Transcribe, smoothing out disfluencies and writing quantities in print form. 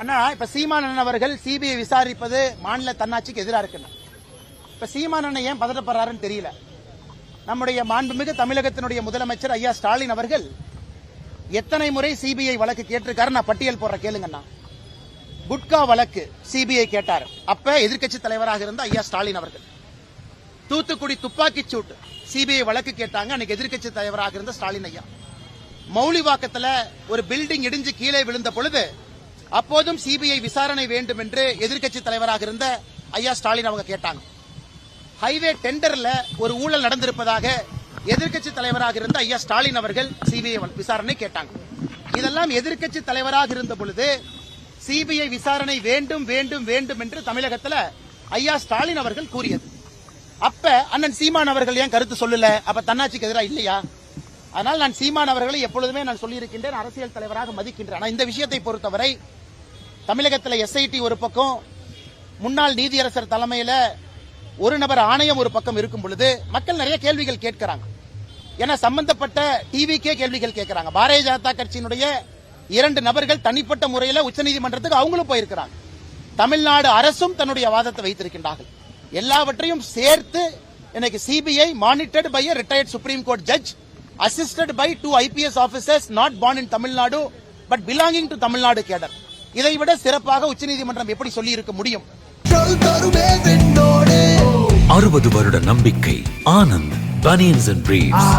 அண்ணா, இப்ப சீமானன் அவர்கள் சிபிஐ விசாரிப்பது மாநில தன்னாட்சிக்கு எதிராக இருக்குண்ணா. இப்ப சீமானன் ஏன் பதட்டப்படுறாருன்னு தெரியல. நம்முடைய மாண்புமிகு தமிழகத்தினுடைய முதலமைச்சர் ஐயா ஸ்டாலின் அவர்கள் எத்தனை முறை சிபிஐ வழக்கு கேட்டிருக்காரு, நான் பட்டியல் போடுற கேளுங்கண்ணா. குட்கா வழக்கு சிபிஐ கேட்டார், அப்ப எதிர்க்கட்சி தலைவராக இருந்த ஐயா ஸ்டாலின் அவர்கள். தூத்துக்குடி துப்பாக்கி சூட்டு சிபிஐ வழக்கு கேட்டாங்க, அன்னைக்கு எதிர்க்கட்சி தலைவராக இருந்த ஸ்டாலின் ஐயா. மௌலிவாக்கத்துல ஒரு பில்டிங் இடிஞ்சு கீழே விழுந்த பொழுது அப்போதும் சிபிஐ விசாரணை வேண்டும் என்று எதிர்க்கட்சி தலைவராக இருந்த ஐயா ஸ்டாலின் அவங்க கேட்டாங்க. ஹைவே டெண்டர்ல ஒரு ஊழல் நடந்திருப்பதாக எதிர்க்கட்சி தலைவராக இருந்த ஐயா ஸ்டாலின் அவர்கள் சிபிஐ விசாரணை கேட்டாங்க. இதெல்லாம் எதிர்க்கட்சி தலைவராக இருந்த பொழுது சிபிஐ விசாரணை வேண்டும் வேண்டும் வேண்டும் என்று தமிழகத்தில் ஐயா ஸ்டாலின் அவர்கள் கூறியது. அப்ப அண்ணன் சீமான் அவர்கள் ஏன் கருத்து சொல்லல? அப்ப தன்னாட்சிக்கு எதிராக இல்லையா? அதனால் நான் சீமான் அவர்களை எப்பொழுதுமே நான் சொல்லியிருக்கின்றேன், அரசியல் தலைவராக மதிக்கின்றேன். ஆனால் இந்த விஷயத்தை பொறுத்தவரை தமிழகத்தில் எஸ்ஐடி ஒரு பக்கம், முன்னாள் நீதியரசர் தலைமையில் ஒரு நபர் ஆணையம் ஒரு பக்கம் இருக்கும் பொழுது மக்கள் நிறைய கேள்விகள் கேட்கிறாங்க. ஏன்னா சம்பந்தப்பட்ட டிவிக்கே கேள்விகள் கேட்கிறாங்க. பாரதிய ஜனதா கட்சியினுடைய 2 நபர்கள் தனிப்பட்ட முறையில் உச்சநீதிமன்றத்துக்கு அவங்களும் போயிருக்கிறாங்க. தமிழ்நாடு அரசும் தன்னுடைய வாதத்தை வைத்திருக்கின்றார்கள். எல்லாவற்றையும் சேர்த்து இன்னைக்கு CBI monitored by a retired Supreme Court judge assisted by 2 IPS officers not born in Tamil Nadu but belonging to Tamil Nadu cadre. இதைவிட சிறப்பாக உச்சநீதிமன்றம் எப்படி சொல்லி இருக்க முடியும்? 60 வருட நம்பிக்கை. Anand banians and briefs.